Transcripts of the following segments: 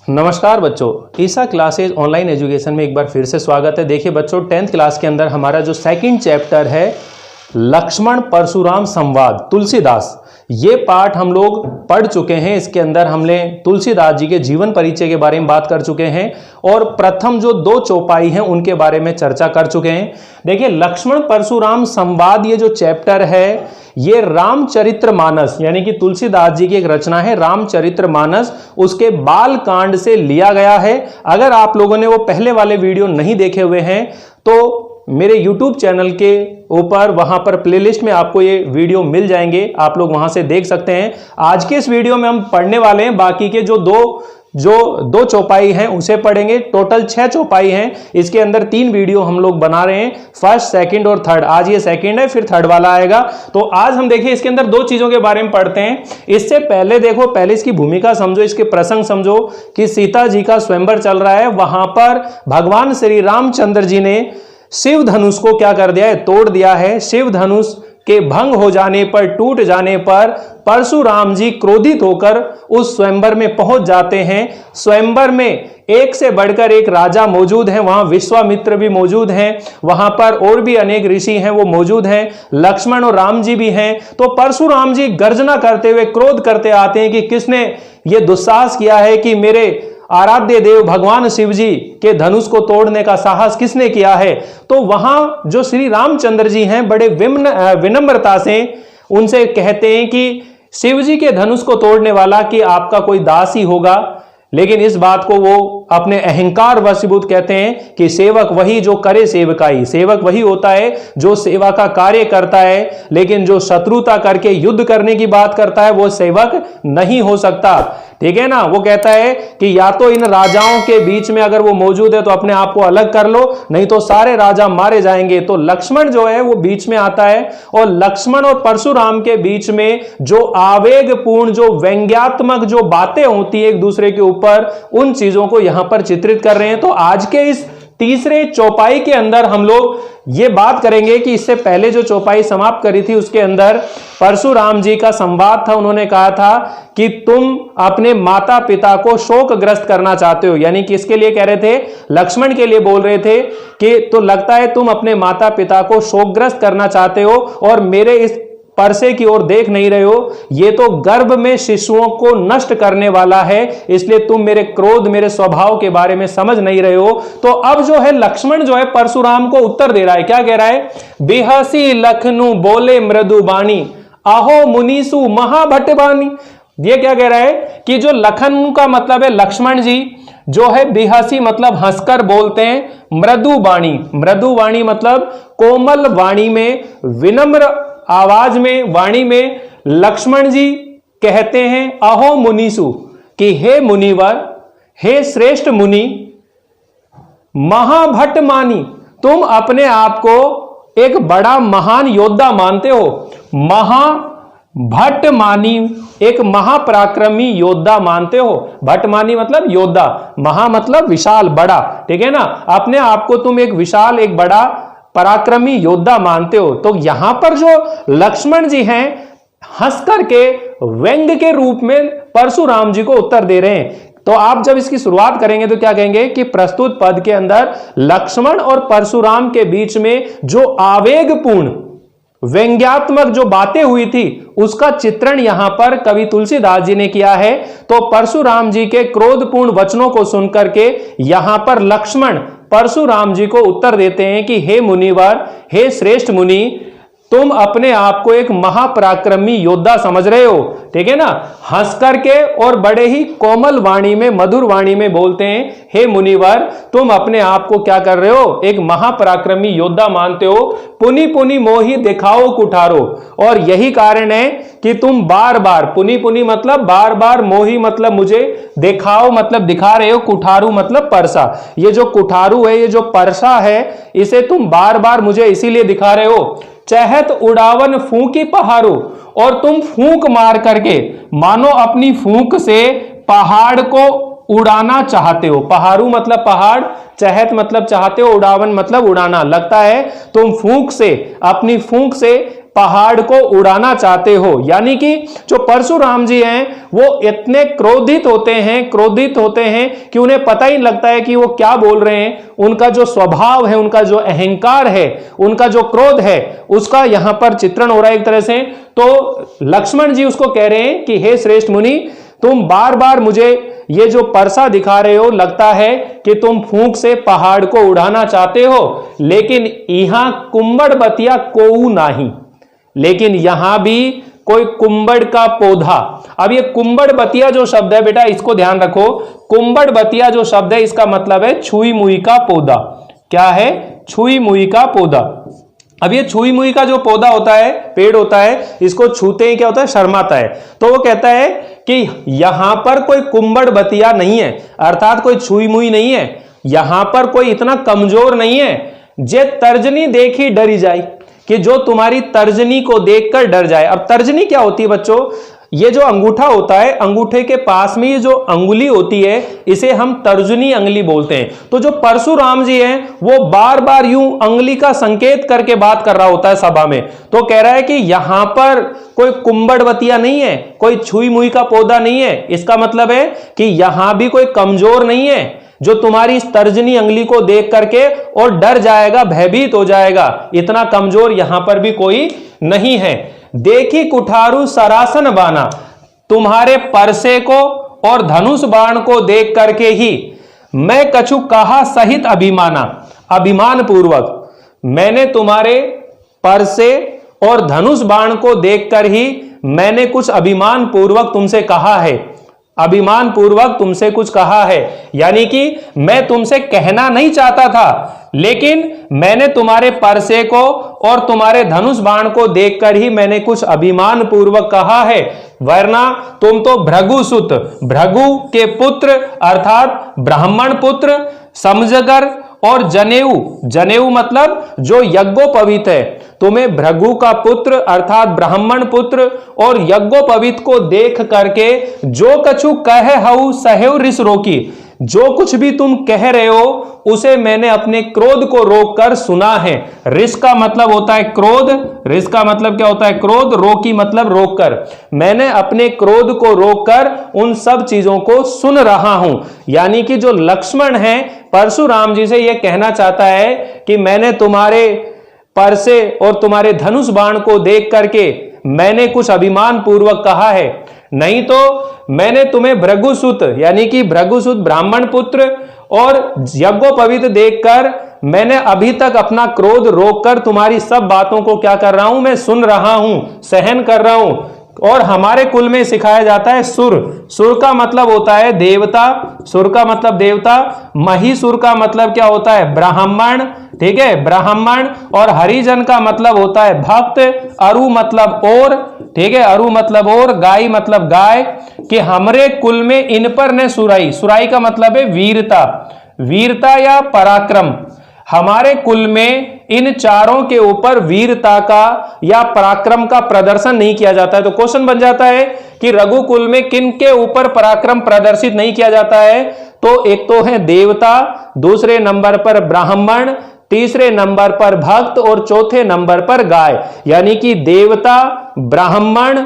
नमस्कार बच्चों, ईसा classes online education में एक बार फिर से स्वागत है। देखिए बच्चों, 10th क्लास के अंदर हमारा जो सेकंड चैप्टर है लक्ष्मण परशुराम संवाद तुलसीदास, ये पाठ हम लोग पढ़ चुके हैं। इसके अंदर हमने तुलसीदास जी के जीवन परिचय के बारे में बात कर चुके हैं और प्रथम जो 2 चौपाई हैं उनके बारे में चर्चा कर चुके हैं। देखिए लक्ष्मण परशुराम संवाद ये जो चैप्टर है ये रामचरितमानस यानी कि तुलसीदास जी की एक रचना है रामचरितमानस, उसके बाल कांड से लिया गया है। अगर आप लोगों ने वो पहले वाले वीडियो नहीं देखे हुए हैं तो मेरे YouTube चैनल के ऊपर वहां पर प्लेलिस्ट में आपको ये वीडियो मिल जाएंगे, आप लोग वहां से देख सकते हैं। आज के इस वीडियो में हम पढ़ने वाले हैं बाकी के जो दो चौपाई हैं उसे पढ़ेंगे। टोटल 6 चौपाई हैं। इसके अंदर 3 वीडियो हम लोग बना रहे हैं, फर्स्ट, सेकंड और थर्ड। आज ये सेकंड है, फिर थर्ड वाला आएगा। तो आज हम देखिए इसके अंदर 2 चीजों के बारे में पढ़ते हैं। इससे पहले देखो, पहले इसकी भूमिका समझो, इसके प्रसंग समझो कि सीता जी का स्वयंवर चल रहा है। वहां पर भगवान श्री रामचंद्र जी ने शिव धनुष को क्या कर दिया है, तोड़ दिया है। शिव धनुष के भंग हो जाने पर, टूट जाने पर परशुराम जी क्रोधित होकर उस स्वयंवर में पहुंच जाते हैं। स्वयंवर में एक से बढ़कर एक राजा मौजूद हैं, वहां विश्वामित्र भी मौजूद हैं, वहां पर और भी अनेक ऋषि हैं वो मौजूद हैं, लक्ष्मण और राम जी भी हैं। तो परशुराम जी गर्जना करते हुए क्रोध करते आते हैं कि किसने ये दुस्साहस किया है, कि मेरे आराध्य देव भगवान शिव जी के धनुष को तोड़ने का साहस किसने किया है। तो वहां जो श्री रामचंद्र जी हैं बड़े विनम्रता से उनसे कहते हैं कि शिव जी के धनुष को तोड़ने वाला कि आपका कोई दास ही होगा। लेकिन इस बात को वो अपने अहंकार वशीभूत कहते हैं कि सेवक वही जो करे सेवकाई, सेवक वही होता है जो सेवा का कार्य करता है, लेकिन जो शत्रुता करके युद्ध करने की बात करता है वो सेवक नहीं हो सकता। ठीक है ना। वो कहता है कि या तो इन राजाओं के बीच में अगर वो मौजूद है तो अपने आप को अलग कर लो, नहीं तो सारे राजा मारे जाएंगे। तो लक्ष्मण जो है वो बीच में आता है और लक्ष्मण और परशुराम के बीच में जो आवेगपूर्ण, जो व्यंग्यात्मक जो बातें होती है एक दूसरे के ऊपर, उन चीजों को यहां पर चित्रित कर रहे हैं। तो आज के इस तीसरे चौपाई के अंदर हम लोग ये बात करेंगे कि इससे पहले जो चौपाई समाप्त करी थी उसके अंदर परशुराम जी का संवाद था। उन्होंने कहा था कि तुम अपने माता पिता को शोकग्रस्त करना चाहते हो, यानी कि इसके लिए कह रहे थे, लक्ष्मण के लिए बोल रहे थे कि तो लगता है तुम अपने माता पिता को शोकग्रस्त करना चाहते हो और मेरे इस परसे की ओर देख नहीं रहे हो। ये तो गर्भ में शिशुओं को नष्ट करने वाला है, इसलिए तुम मेरे क्रोध, मेरे स्वभाव के बारे में समझ नहीं रहे हो। तो अब जो है लक्ष्मण जो है परशुराम को उत्तर दे रहा है। क्या कह रहा है, बिहसी लखनु बोले मृदु बाणी, आहो मुनीसु महाभट्टबानी। ये क्या कह रहा है कि जो लखन का मतलब है लक्ष्मण जी जो है बिहसी मतलब हंसकर बोलते हैं, मृदु वाणी, मृदु वाणी मतलब कोमल वाणी में, विनम्र आवाज में, वाणी में लक्ष्मण जी कहते हैं अहो मुनीसु, कि हे मुनिवर, हे श्रेष्ठ मुनि, महाभट्ट मानी, तुम अपने आप को एक बड़ा महान योद्धा मानते हो। महाभट्ट मानी, एक महापराक्रमी योद्धा मानते हो। भट्ट मानी मतलब योद्धा, महा मतलब विशाल, बड़ा। ठीक है ना। अपने आप को तुम एक विशाल, एक बड़ा पराक्रमी योद्धा मानते हो। तो यहां पर जो लक्ष्मण जी हैं हंस करके व्यंग के रूप में परशुराम जी को उत्तर दे रहे हैं। तो आप जब इसकी शुरुआत करेंगे तो क्या कहेंगे कि प्रस्तुत पद के अंदर लक्ष्मण और परशुराम के बीच में जो आवेगपूर्ण, व्यंग्यात्मक जो बातें हुई थी उसका चित्रण यहां पर कवि तुलसीदास जी ने किया है। तो परशुराम जी के क्रोधपूर्ण वचनों को सुनकर के यहां पर लक्ष्मण परशुराम जी को उत्तर देते हैं कि हे मुनिवर, हे श्रेष्ठ मुनि, तुम अपने आप को एक महापराक्रमी योद्धा समझ रहे हो। ठीक है ना। हंस करके और बड़े ही कोमल वाणी में, मधुर वाणी में बोलते हैं, हे मुनिवर, तुम अपने आप को क्या कर रहे हो, एक महापराक्रमी योद्धा मानते हो। पुनि पुनि मोहि दिखाओ कुठारो, और यही कारण है कि तुम बार बार, पुनि पुनि मतलब बार बार, मोहि मतलब मुझे, दिखाओ मतलब दिखा रहे हो, कुठारू मतलब परसा। ये जो कुठारू है, ये जो परसा है, इसे तुम बार बार मुझे इसीलिए दिखा रहे हो। चहत उड़ावन फूंकी पहाड़ो, और तुम फूंक मार करके मानो अपनी फूंक से पहाड़ को उड़ाना चाहते हो। पहाड़ू मतलब पहाड़, चहत मतलब चाहते हो, उड़ावन मतलब उड़ाना। लगता है तुम फूंक से, अपनी फूंक से पहाड़ को उड़ाना चाहते हो। यानी कि जो परशुराम जी हैं वो इतने क्रोधित होते हैं कि उन्हें पता ही नहीं लगता है कि वो क्या बोल रहे हैं। उनका जो स्वभाव है, उनका जो अहंकार है, उनका जो क्रोध है, उसका यहां पर चित्रण हो रहा है एक तरह से। तो लक्ष्मण जी उसको कह रहे हैं कि हे श्रेष्ठ मुनि, तुम बार बार मुझे ये जो परसा दिखा रहे हो, लगता है कि तुम फूंक से पहाड़ को उड़ाना चाहते हो, लेकिन यहां कुंबड़ बतिया कोऊ नाही, लेकिन यहां भी कोई कुंबड़ का पौधा। अब ये कुंबड़ बतिया जो शब्द है बेटा, इसको ध्यान रखो। कुंबड़ बतिया जो शब्द है, इसका मतलब है छुई मुई का पौधा। क्या है? छुई मुई का पौधा। अब ये छुई मुई का जो पौधा होता है, पेड़ होता है, इसको छूते ही क्या होता है? शर्माता है। तो वो कहता है कि यहां पर कोई कुंबड़ बतिया नहीं है, अर्थात कोई छुई मुई नहीं है, यहां पर कोई इतना कमजोर नहीं है जे तर्जनी देखी डरी जाए, कि जो तुम्हारी तर्जनी को देखकर डर जाए। अब तर्जनी क्या होती है बच्चों? ये जो अंगूठा होता है, अंगूठे के पास में ये जो अंगुली होती है, इसे हम तर्जनी अंगुली बोलते हैं। तो जो परशुराम जी हैं वो बार बार यूं अंगुली का संकेत करके बात कर रहा होता है सभा में। तो कह रहा है कि यहां पर कोई कुंबड़ बतिया नहीं है, कोई छुई मुई का पौधा नहीं है। इसका मतलब है कि यहां भी कोई कमजोर नहीं है जो तुम्हारी इस तर्जनी अंगुली को देख करके और डर जाएगा, भयभीत हो जाएगा। इतना कमजोर यहां पर भी कोई नहीं है। देखी कुठारू सरासन बाना, तुम्हारे परसे को और धनुष बाण को देख करके ही मैं कछु कहा सहित अभिमाना, अभिमान पूर्वक मैंने तुम्हारे परसे और धनुष बाण को देखकर ही मैंने कुछ अभिमान पूर्वक तुमसे कहा है, अभिमान पूर्वक तुमसे कुछ कहा है। यानी कि मैं तुमसे कहना नहीं चाहता था, लेकिन मैंने तुम्हारे परसे को और तुम्हारे धनुष बाण को देखकर ही मैंने कुछ अभिमान पूर्वक कहा है, वरना तुम तो भृगुसुत, भृगु के पुत्र अर्थात ब्राह्मण पुत्र, समझकर और जनेऊ, जनेऊ मतलब जो यज्ञोपवीत है, तुम्हें भृगु का पुत्र अर्थात ब्राह्मण पुत्र और यज्ञोपवीत को देख करके जो कछु कहे हऊ सहेव रिस रोकी, जो कुछ भी तुम कह रहे हो उसे मैंने अपने क्रोध को रोककर सुना है। रिस का मतलब होता है क्रोध, रिस का मतलब क्या होता है? क्रोध। रोकी मतलब रोककर। मैंने अपने क्रोध को रोककर उन सब चीजों को सुन रहा हूं। यानी कि जो लक्ष्मण है परशुराम जी से यह कहना चाहता है कि मैंने तुम्हारे परसे और तुम्हारे धनुष बाण को देख करके मैंने कुछ अभिमान पूर्वक कहा है, नहीं तो मैंने तुम्हें भृगुसुत यानी कि भृगुसुत ब्राह्मण पुत्र और यज्ञोपवीत देखकर मैंने अभी तक अपना क्रोध रोककर तुम्हारी सब बातों को क्या कर रहा हूं? मैं सुन रहा हूं, सहन कर रहा हूं। और हमारे कुल में सिखाया जाता है सुर। सुर का मतलब होता है देवता, सुर का मतलब देवता। महिसुर का मतलब क्या होता है? ब्राह्मण, ठीक है, ब्राह्मण। और हरिजन का मतलब होता है भक्त। अरु मतलब और, ठीक है, अरु मतलब और, गाय मतलब गाय। कि हमरे कुल में इन पर ने सुराई, सुराई का मतलब है वीरता, वीरता या पराक्रम। हमारे कुल में इन चारों के ऊपर वीरता का या पराक्रम का प्रदर्शन नहीं किया जाता है। तो क्वेश्चन बन जाता है कि रघुकुल में किन के ऊपर पराक्रम प्रदर्शित नहीं किया जाता है? तो एक तो है देवता, दूसरे नंबर पर ब्राह्मण, तीसरे नंबर पर भक्त और चौथे नंबर पर गाय। यानी कि देवता, ब्राह्मण,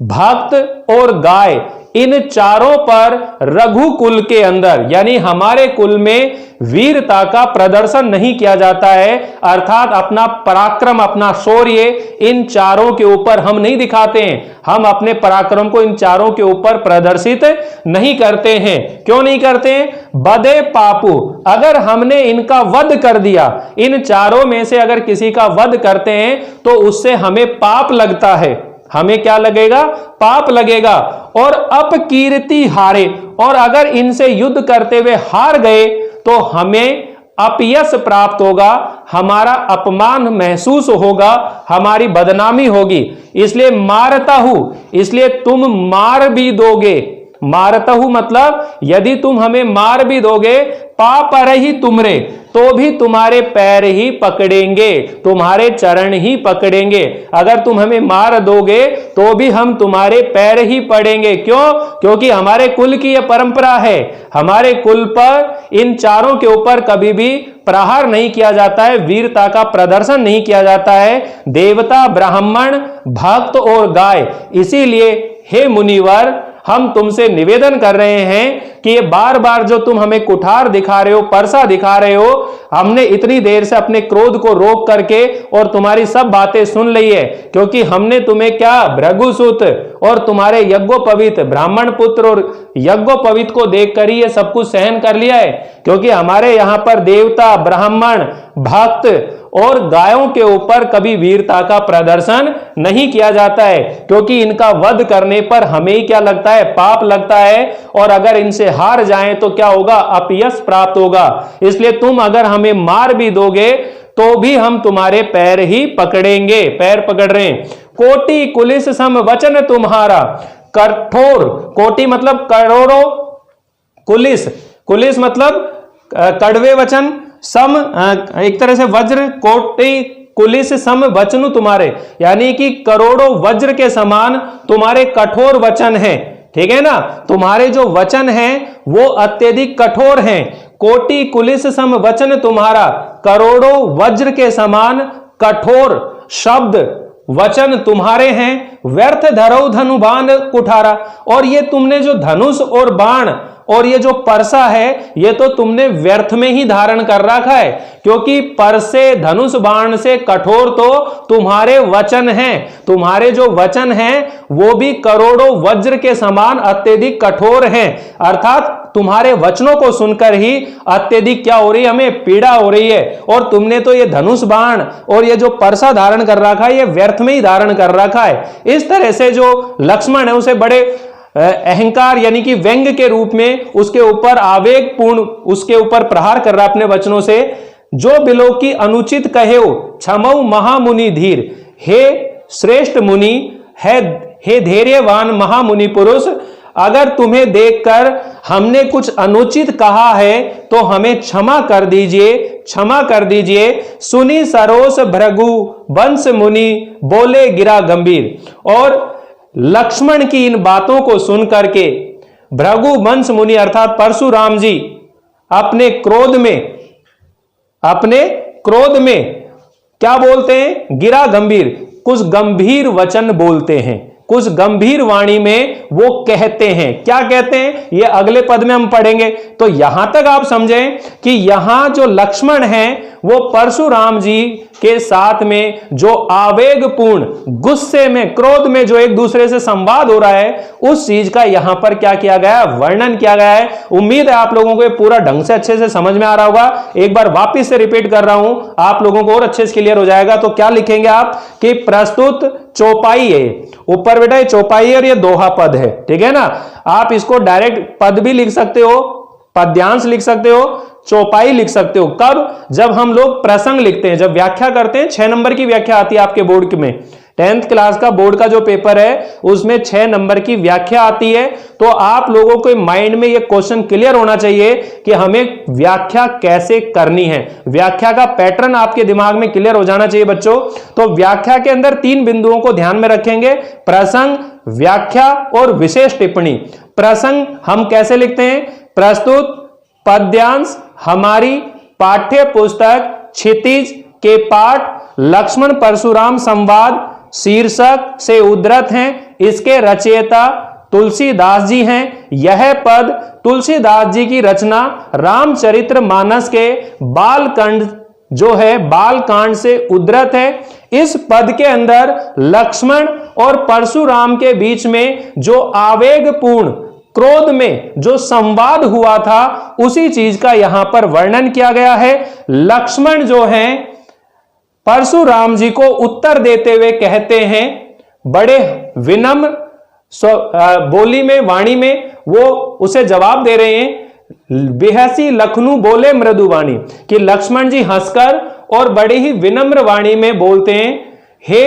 भक्त और गाय, इन चारों पर रघुकुल के अंदर यानी हमारे कुल में वीरता का प्रदर्शन नहीं किया जाता है। अर्थात अपना पराक्रम, अपना शौर्य इन चारों के ऊपर हम नहीं दिखाते हैं। हम अपने पराक्रम को इन चारों के ऊपर प्रदर्शित नहीं करते हैं। क्यों नहीं करते हैं? बदे पापू, अगर हमने इनका वध कर दिया, इन चारों में से अगर किसी का वध करते हैं तो उससे हमें पाप लगता है। हमें क्या लगेगा? पाप लगेगा। और अपकीर्ति हारे, और अगर इनसे युद्ध करते हुए हार गए तो हमें अपयश प्राप्त होगा, हमारा अपमान महसूस होगा, हमारी बदनामी होगी। इसलिए मारता हूं, इसलिए तुम मार भी दोगे। मारता हूं मतलब यदि तुम हमें मार भी दोगे पा पर ही तुमरे, तो भी तुम्हारे पैर ही पकड़ेंगे, तुम्हारे चरण ही पकड़ेंगे। अगर तुम हमें मार दोगे तो भी हम तुम्हारे पैर ही पड़ेंगे। क्यों? क्योंकि हमारे कुल की यह परंपरा है। हमारे कुल पर इन चारों के ऊपर कभी भी प्रहार नहीं किया जाता है, वीरता का प्रदर्शन नहीं किया जाता है। देवता, ब्राह्मण, भक्त और गाय। इसीलिए हे मुनिवर, हम तुमसे निवेदन कर रहे हैं कि ये बार बार जो तुम हमें कुठार दिखा रहे हो, परसा दिखा रहे हो, हमने इतनी देर से अपने क्रोध को रोक करके और तुम्हारी सब बातें सुन ली है। क्योंकि हमने तुम्हें क्या, भृगुसुत और तुम्हारे यज्ञोपवीत ब्राह्मण पुत्र और यज्ञोपवीत को देखकर ही ये सब कुछ सहन कर लिया है। क्योंकि हमारे यहां पर देवता, ब्राह्मण, भक्त और गायों के ऊपर कभी वीरता का प्रदर्शन नहीं किया जाता है। क्योंकि इनका वध करने पर हमें ही क्या लगता है, पाप लगता है। और अगर इनसे हार जाएं तो क्या होगा, अपयश प्राप्त होगा। इसलिए तुम अगर हमें मार भी दोगे तो भी हम तुम्हारे पैर ही पकड़ेंगे। पैर पकड़ रहे हैं। कोटि कुलिस सम वचन तुम्हारा, कठोर, कोटि मतलब करोड़ों, कुलिस, कुलिस मतलब कड़वे वचन, सम एक तरह से वज्र, कोटि कुलिस सम वचन तुम्हारे, यानी कि करोड़ों वज्र के समान तुम्हारे कठोर वचन हैं। ठीक है ना, तुम्हारे जो वचन हैं वो अत्यधिक कठोर हैं। कोटि कुलिस सम वचन तुम्हारा, करोड़ों वज्र के समान कठोर शब्द वचन तुम्हारे हैं। व्यर्थ धरो धनुबाण कुठारा, और ये तुमने जो धनुष और बाण और ये जो परसा है ये तो तुमने व्यर्थ में ही धारण कर रखा है। क्योंकि परसे, धनुष, बाण से कठोर तो तुम्हारे वचन हैं। तुम्हारे जो वचन हैं वो भी करोड़ों वज्र के समान अत्यधिक कठोर हैं। अर्थात तुम्हारे वचनों को सुनकर ही अत्यधिक क्या हो रही है, हमें पीड़ा हो रही है। और तुमने तो ये धनुष बाण और ये जो परसा धारण कर रखा है ये व्यर्थ में ही धारण कर रखा है। इस तरह से जो लक्ष्मण है उसे बड़े अहंकार यानी कि व्यंग के रूप में उसके ऊपर आवेगपूर्ण उसके ऊपर प्रहार कर रहा अपने वचनों से। जो बिलो की अनुचित कहे क्षमऊ महामुनि धीर, हे श्रेष्ठ मुनि, हे धैर्यवान महामुनि पुरुष, अगर तुम्हें देखकर हमने कुछ अनुचित कहा है तो हमें क्षमा कर दीजिए, क्षमा कर दीजिए। सुनी सरोस भृगु वंश मुनि, बोले गिरा गंभीर। और लक्ष्मण की इन बातों को सुनकर के भृगु वंश मुनि अर्थात परशुराम जी अपने क्रोध में क्या बोलते हैं, गिरा गंभीर, कुछ गंभीर वचन बोलते हैं, कुछ गंभीर वाणी में वो कहते हैं। क्या कहते हैं ये अगले पद में हम पढ़ेंगे। तो यहां तक आप समझें कि यहां जो लक्ष्मण हैं वो परशुराम जी के साथ में जो आवेगपूर्ण, गुस्से में, क्रोध में जो एक दूसरे से संवाद हो रहा है उस चीज का यहां पर क्या किया गया, वर्णन किया गया है। उम्मीद है आप लोगों को ये पूरा ढंग से अच्छे से समझ में आ रहा होगा। एक बार वापिस से रिपीट कर रहा हूं, आप लोगों को और अच्छे से क्लियर हो जाएगा। तो क्या लिखेंगे आप कि प्रस्तुत चौपाई है, ऊपर बेटा ये चौपाई है और ये दोहा पद है। ठीक है ना, आप इसको डायरेक्ट पद भी लिख सकते हो, पद्यांश लिख सकते हो, चौपाई लिख सकते हो। कब? जब हम लोग प्रसंग लिखते हैं, जब व्याख्या करते हैं। 6 नंबर की व्याख्या आती है आपके बोर्ड में, 10th क्लास का बोर्ड का जो पेपर है उसमें 6 नंबर की व्याख्या आती है। तो आप लोगों को माइंड में ये क्वेश्चन क्लियर होना चाहिए कि हमें व्याख्या कैसे करनी है। व्याख्या का पैटर्न आपके दिमाग में क्लियर हो जाना चाहिए बच्चों। तो व्याख्या के अंदर 3 बिंदुओं को ध्यान में रखेंगे, प्रसंग, व्याख्या और विशेष टिप्पणी। प्रसंग हम कैसे लिखते हैं, प्रस्तुत पद्यांश हमारी पाठ्य पुस्तक क्षितिज के पाठ लक्ष्मण परशुराम संवाद शीर्षक से उद्धृत हैं। इसके रचयिता तुलसीदास जी हैं। यह पद तुलसीदास जी की रचना रामचरितमानस के बालकांड जो है बालकांड से उद्धृत है। इस पद के अंदर लक्ष्मण और परशुराम के बीच में जो आवेगपूर्ण क्रोध में जो संवाद हुआ था उसी चीज का यहां पर वर्णन किया गया है। लक्ष्मण जो हैं परशुराम जी को उत्तर देते हुए कहते हैं, बड़े विनम्र बोली में, वाणी में वो उसे जवाब दे रहे हैं। बेहसी लखनऊ बोले मृदुवाणी, कि लक्ष्मण जी हंसकर और बड़े ही विनम्र वाणी में बोलते हैं, हे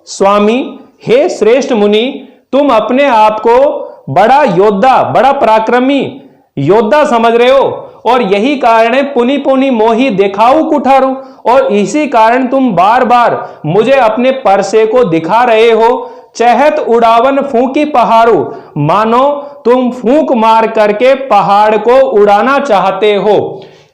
स्वामी, हे श्रेष्ठ मुनि, तुम अपने आप को बड़ा योद्धा, बड़ा पराक्रमी योद्धा समझ रहे हो और यही कारण है पुनि पुनि मोही दिखाऊ कुठारू, और इसी कारण तुम बार बार मुझे अपने परसे को दिखा रहे हो। चहत उड़ावन फूंकी पहाड़ू, मानो तुम फूंक मार करके पहाड़ को उड़ाना चाहते हो।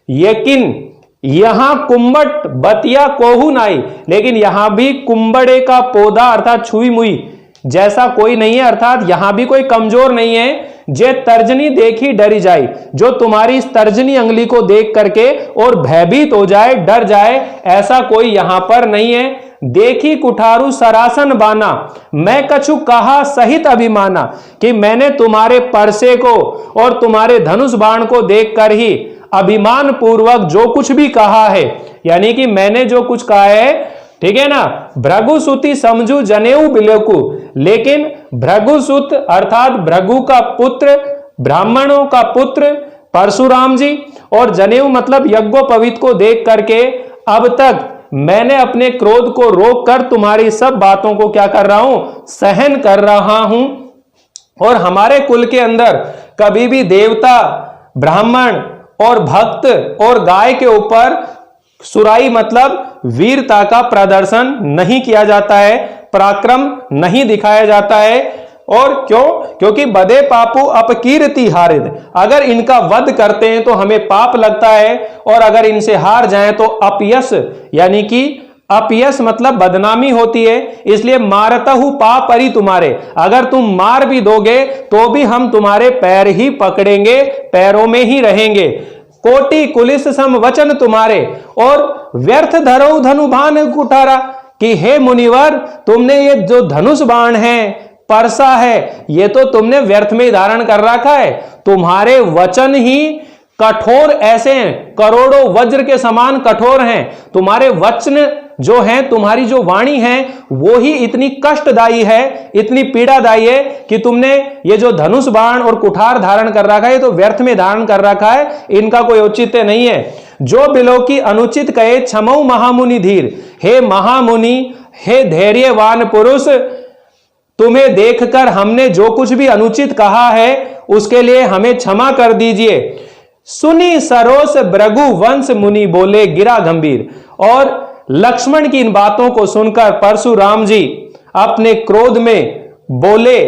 यकीन यहां कुंबट बतिया कोहू नाई, लेकिन यहां भी कुंबड़े का पौधा अर्थात छुई मुई जैसा कोई नहीं है, अर्थात यहां भी कोई कमजोर नहीं है। जे तर्जनी देखी डरी जाए, जो तुम्हारी इस तर्जनी अंगुली को देख करके और भयभीत हो जाए, डर जाए, ऐसा कोई यहां पर नहीं है। देखी कुठारू सरासन बाना, मैं कछु कहा सहित अभिमाना, कि मैंने तुम्हारे परसे को और तुम्हारे धनुष बाण को देखकर ही अभिमान पूर्वक जो कुछ भी कहा है, यानी कि मैंने जो कुछ कहा है, ठीक है ना। भृगुसुति समझू जनेऊ बिलोकु, लेकिन भृगुसुत अर्थात भृगु का पुत्र, ब्राह्मणों का पुत्र परशुराम जी, और जनेऊ मतलब यज्ञोपवीत को देख करके अब तक मैंने अपने क्रोध को रोककर तुम्हारी सब बातों को क्या कर रहा हूं, सहन कर रहा हूं। और हमारे कुल के अंदर कभी भी देवता, ब्राह्मण और भक्त और गाय के ऊपर सुराई मतलब वीरता का प्रदर्शन नहीं किया जाता है, पराक्रम नहीं दिखाया जाता है। और क्यों? क्योंकि बदे पापू अपकीर्ति हारिद, अगर इनका वध करते हैं तो हमें पाप लगता है, और अगर इनसे हार जाएं तो अपयश, यानी कि अपयश मतलब बदनामी होती है। इसलिए मारतहु पापरी तुम्हारे, अगर तुम मार भी दोगे तो भी हम तुम्हारे पैर ही पकड़ेंगे, पैरों में ही रहेंगे। कोटि कुलिस सम वचन तुम्हारे, और व्यर्थ धरो धनुभान कुठारा, कि हे मुनिवर तुमने ये जो धनुष बाण है, परसा है, ये तो तुमने व्यर्थ में धारण कर रखा है। तुम्हारे वचन ही कठोर ऐसे हैं, करोड़ों वज्र के समान कठोर हैं। तुम्हारे वचन जो हैं, तुम्हारी जो वाणी है, वो ही इतनी कष्टदायी है, इतनी पीड़ादायी है कि तुमने ये जो धनुष बाण और कुठार धारण कर रखा है, तो व्यर्थ में धारण कर रखा है, इनका कोई औचित्य नहीं है। जो बिलो की अनुचित कहे क्षमऊ महामुनि धीर, हे महामुनि, हे धैर्यवान पुरुष, तुम्हें देखकर हमने जो कुछ भी अनुचित कहा है उसके लिए हमें क्षमा कर दीजिए। सुनी सरोस भृगु वंश मुनि बोले गिरा गंभीर, और लक्ष्मण की इन बातों को सुनकर परशुराम जी अपने क्रोध में बोले,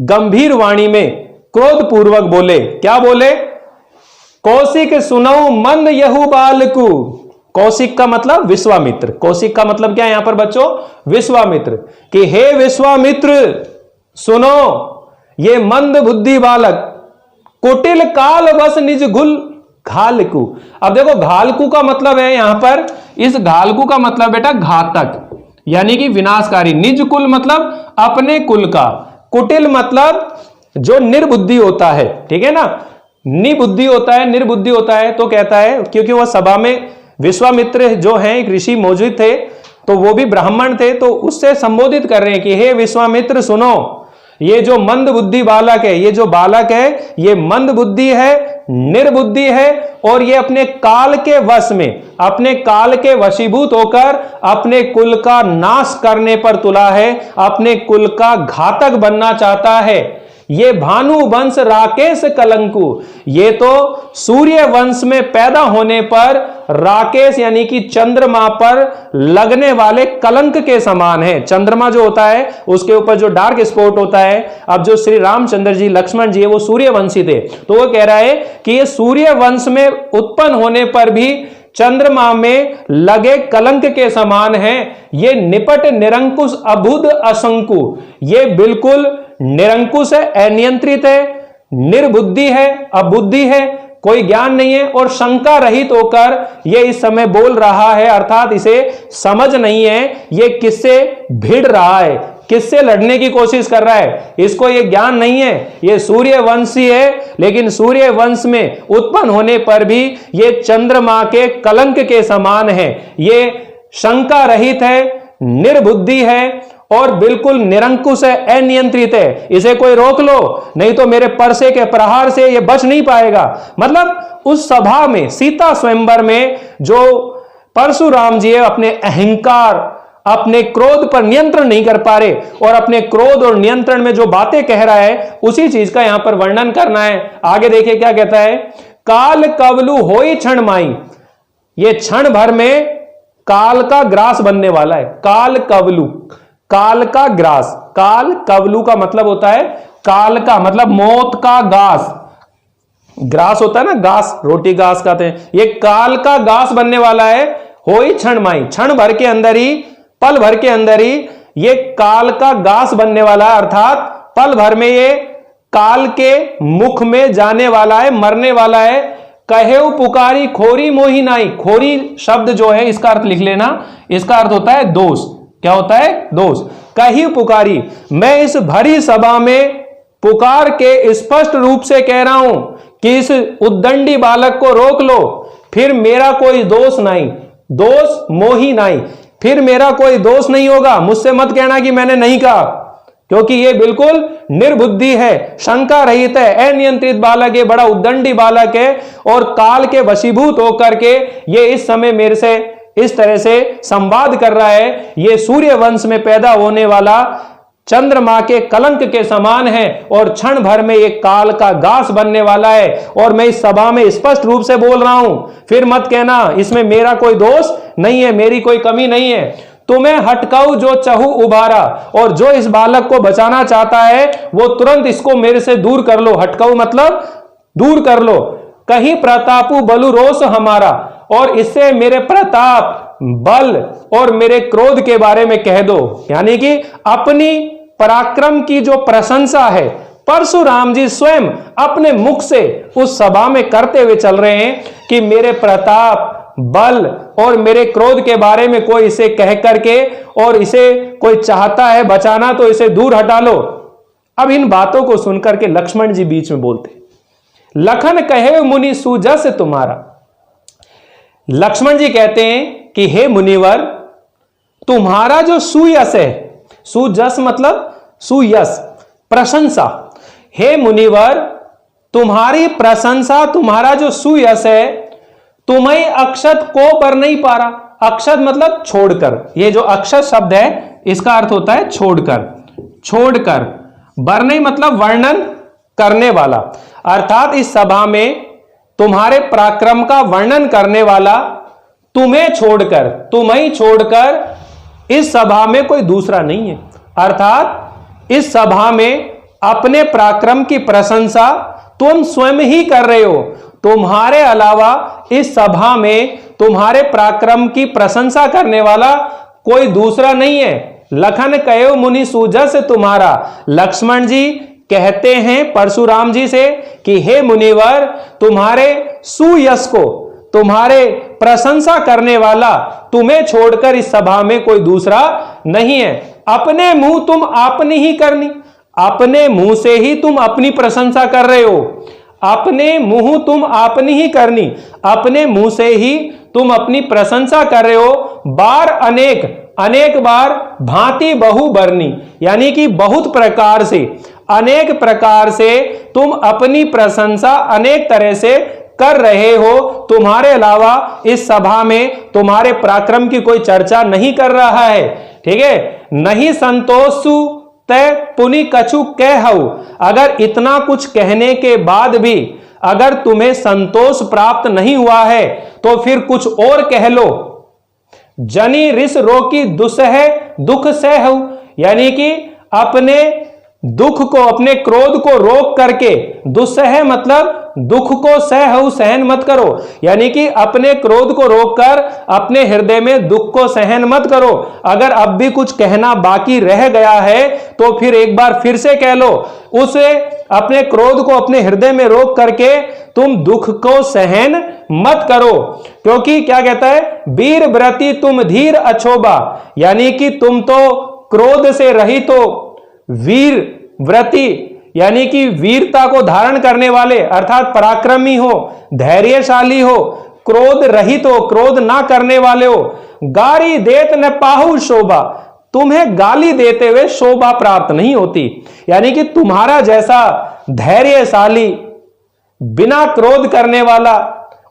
गंभीर वाणी में क्रोध पूर्वक बोले। क्या बोले? कौशिक सुनऊ मंद यहु बालकु, कौशिक का मतलब विश्वामित्र, कौशिक का मतलब क्या है यहां पर बच्चों? विश्वामित्र, कि हे विश्वामित्र सुनो, ये मंद बुद्धि बालक कुटिल काल बस निज घुल घालकू। अब देखो घालकू का मतलब है यहां पर, इस घालकू का मतलब बेटा घातक, यानी कि विनाशकारी। निज कुल मतलब अपने कुल का, कुटिल मतलब जो निर्बुद्धि होता है, ठीक है ना, निबुद्धि होता है, निर्बुद्धि होता है। तो कहता है, क्योंकि वह सभा में विश्वामित्र जो हैं एक ऋषि मौजूद थे, तो वो भी ब्राह्मण थे, तो उससे संबोधित कर रहे हैं कि हे विश्वामित्र सुनो, ये जो मंद बुद्धि बालक है, ये जो बालक है, ये मंद बुद्धि है, निर्बुद्धि है, और ये अपने काल के वश में, अपने काल के वशीभूत होकर अपने कुल का नाश करने पर तुला है, अपने कुल का घातक बनना चाहता है। ये भानु वंश राकेश कलंकु, ये तो सूर्य वंश में पैदा होने पर राकेश यानी कि चंद्रमा पर लगने वाले कलंक के समान है। चंद्रमा जो होता है उसके ऊपर जो डार्क स्पॉट होता है, अब जो श्री रामचंद्र जी, लक्ष्मण जी है, वो सूर्यवंशी थे, तो वो कह रहा है कि ये सूर्य वंश में उत्पन्न होने पर भी चंद्रमा में लगे कलंक के समान है। ये निपट निरंकुश अबुध असंकु, ये बिल्कुल निरंकुश है, अनियंत्रित है, निर्बुद्धि है, अबुद्धि है, कोई ज्ञान नहीं है, और शंका रहित होकर ये इस समय बोल रहा है, अर्थात इसे समझ नहीं है ये किससे भिड़ रहा है, किससे लड़ने की कोशिश कर रहा है, इसको ये ज्ञान नहीं है। ये सूर्यवंशी है, लेकिन सूर्य वंश में उत्पन्न होने पर भी ये चंद्रमा के कलंक के समान है। ये शंका रहित है, निर्बुद्धि है, और बिल्कुल निरंकुश है, अनियंत्रित है। इसे कोई रोक लो, नहीं तो मेरे परसे के प्रहार से ये बच नहीं पाएगा। मतलब उस सभा में, सीता स्वयंवर में, जो परशुराम जी अपने अहंकार, अपने क्रोध पर नियंत्रण नहीं कर पा रहे, और अपने क्रोध और नियंत्रण में जो बातें कह रहा है उसी चीज का यहां पर वर्णन करना है। आगे देखिए क्या कहता है, काल कवलु होई क्षण माई, ये क्षण भर में काल का ग्रास बनने वाला है। काल कवलु, काल का ग्रास, काल कवलु का मतलब होता है काल का मतलब मौत का घास, ग्रास होता है ना घास, रोटी घास खाते हैं, ये काल का घास बनने वाला है। होई क्षण माई, क्षण भर के अंदर ही, पल भर के अंदर ही ये काल का घास बनने वाला है, अर्थात पल भर में ये काल के मुख में जाने वाला है, मरने वाला है। कहेऊ पुकारी खोरी मोही नाई, खोरी शब्द जो है इसका अर्थ लिख लेना, इसका अर्थ होता है दोष। क्या होता है? दोष। कही पुकारी, मैं इस भरी सभा में पुकार के स्पष्ट रूप से कह रहा हूं कि इस उद्दंडी बालक को रोक लो, फिर मेरा कोई दोष नहीं, दोष मोही नहीं, फिर मेरा कोई दोष नहीं होगा। मुझसे मत कहना कि मैंने नहीं कहा, क्योंकि ये बिल्कुल निर्बुद्धि है, शंका रहित है, अनियंत्रित बालक है, बड़ा उद्दंडी बालक है और काल के वशीभूत होकर के ये इस समय मेरे से इस तरह से संवाद कर रहा है। ये सूर्य वंश में पैदा होने वाला चंद्रमा के कलंक के समान है और क्षण भर में एक काल का घास बनने वाला है। और मैं इस सभा में स्पष्ट रूप से बोल रहा हूं, फिर मत कहना इसमें मेरा कोई दोष नहीं है, मेरी कोई कमी नहीं है। तुम्हें हटकाऊ जो चहु उबारा, और जो इस बालक को बचाना चाहता है वो तुरंत इसको मेरे से दूर कर लो। हटकाऊ मतलब दूर कर लो। कहीं प्रतापु बलु रोष हमारा, और इससे मेरे प्रताप, बल और मेरे क्रोध के बारे में कह दो। यानी कि अपनी पराक्रम की जो प्रशंसा है परशुराम जी स्वयं अपने मुख से उस सभा में करते हुए चल रहे हैं कि मेरे प्रताप, बल और मेरे क्रोध के बारे में कोई इसे कह करके और इसे कोई चाहता है बचाना तो इसे दूर हटा लो। अब इन बातों को सुनकर के लक्ष्मण जी बीच में बोलते, लखन कहे मुनि सुजस तुम्हारा। लक्ष्मण जी कहते हैं कि हे मुनिवर, तुम्हारा जो सुयश है, सुजस मतलब सुयश, प्रशंसा, हे मुनिवर तुम्हारी प्रशंसा, तुम्हारा जो सुयश है, तुम्हें अक्षत को बर नहीं पा रहा। अक्षत मतलब छोड़कर, ये जो अक्षत शब्द है इसका अर्थ होता है छोड़कर, छोड़कर। बर नहीं मतलब वर्णन करने वाला, अर्थात इस सभा में तुम्हारे पराक्रम का वर्णन करने वाला तुम्हें छोड़कर, तुम्हें छोड़कर इस सभा में कोई दूसरा नहीं है। अर्थात इस सभा में अपने पराक्रम की प्रशंसा तुम स्वयं ही कर रहे हो, तुम्हारे अलावा इस सभा में तुम्हारे पराक्रम की प्रशंसा करने वाला कोई दूसरा नहीं है। लखन कहो मुनि सुजस तुम्हारा, लक्ष्मण जी कहते हैं परशुराम जी से कि हे मुनिवर, तुम्हारे सुयश को, तुम्हारे प्रशंसा करने वाला तुम्हें छोड़कर इस सभा में कोई दूसरा नहीं है। अपने मुंह तुम आपने ही करनी, अपने मुंह से ही तुम अपनी प्रशंसा कर रहे हो, अपने मुंह तुम आपने ही करनी, अपने मुंह से ही तुम अपनी प्रशंसा कर रहे हो। बार अनेक, अनेक बार, भांति बहु बरनी, यानी कि बहुत प्रकार से, अनेक प्रकार से तुम अपनी प्रशंसा अनेक तरह से कर रहे हो। तुम्हारे अलावा इस सभा में तुम्हारे पराक्रम की कोई चर्चा नहीं कर रहा है। ठीक है, नहीं संतोषु तय पुनि कछु कहऊ, अगर इतना कुछ कहने के बाद भी अगर तुम्हें संतोष प्राप्त नहीं हुआ है तो फिर कुछ और कह लो। जनी रिस रोकी दुसह दुख सहऊ, यानी कि अपने दुख को, अपने क्रोध को रोक करके, दुस्सह मतलब दुख को सहऊ, सहन मत करो, यानी कि अपने क्रोध को रोककर अपने हृदय में दुख को सहन मत करो। अगर अब भी कुछ कहना बाकी रह गया है तो फिर एक बार फिर से कह लो। उसे, अपने क्रोध को अपने हृदय में रोक करके तुम दुख को सहन मत करो, क्योंकि क्या कहता है, वीर व्रति तुम धीर अछोबा, यानी कि तुम तो क्रोध से रहित हो, वीर व्रति यानी कि वीरता को धारण करने वाले, अर्थात पराक्रमी हो, धैर्यशाली हो, क्रोध रहित हो, क्रोध ना करने वाले हो। गारी देत न पाहु शोभा, तुम्हें गाली देते हुए शोभा प्राप्त नहीं होती, यानी कि तुम्हारा जैसा धैर्यशाली, बिना क्रोध करने वाला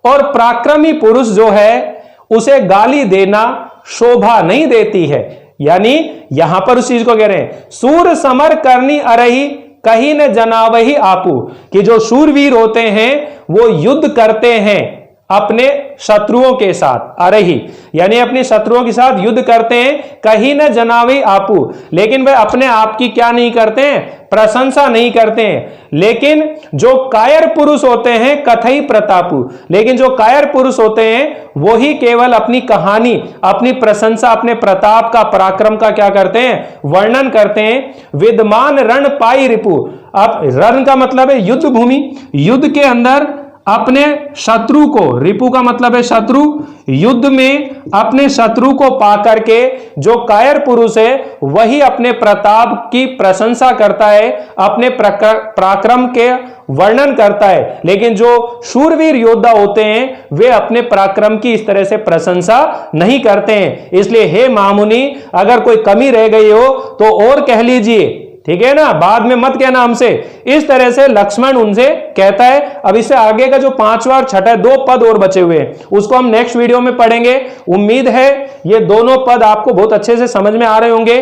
और पराक्रमी पुरुष जो है उसे गाली देना शोभा नहीं देती है। यानी यहां पर उस चीज को कह रहे हैं, सूर समर करनी अरही कहीं न जनावही आपू, कि जो शूरवीर होते हैं वो युद्ध करते हैं अपने शत्रुओं के साथ, अरही यानी अपने शत्रुओं के साथ युद्ध करते हैं, कहीं न जनावी आपू, लेकिन वे अपने आप की क्या नहीं करते हैं, प्रशंसा नहीं करते हैं। लेकिन जो कायर पुरुष होते हैं कथई प्रतापू, लेकिन जो कायर पुरुष होते हैं वो ही केवल अपनी कहानी, अपनी प्रशंसा, अपने प्रताप का, पराक्रम का क्या करते हैं, वर्णन करते हैं। विद्यमान रण पाई रिपु, अब रण का मतलब है युद्ध भूमि, युद्ध के अंदर अपने शत्रु को, रिपु का मतलब है शत्रु, युद्ध में अपने शत्रु को पाकर के जो कायर पुरुष है वही अपने प्रताप की प्रशंसा करता है, अपने पराक्रम के वर्णन करता है। लेकिन जो शूरवीर योद्धा होते हैं वे अपने पराक्रम की इस तरह से प्रशंसा नहीं करते हैं। इसलिए हे महामुनि, अगर कोई कमी रह गई हो तो और कह लीजिए, ठीक है ना, बाद में मत कहना हमसे। इस तरह से लक्ष्मण उनसे कहता है। अब इससे आगे का जो 5वां और 6वां 2 पद और बचे हुए हैं उसको हम नेक्स्ट वीडियो में पढ़ेंगे। उम्मीद है ये दोनों पद आपको बहुत अच्छे से समझ में आ रहे होंगे।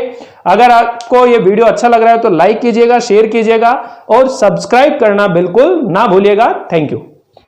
अगर आपको ये वीडियो अच्छा लग रहा है तो लाइक कीजिएगा, शेयर कीजिएगा और सब्सक्राइब करना बिल्कुल ना भूलिएगा। Thank you.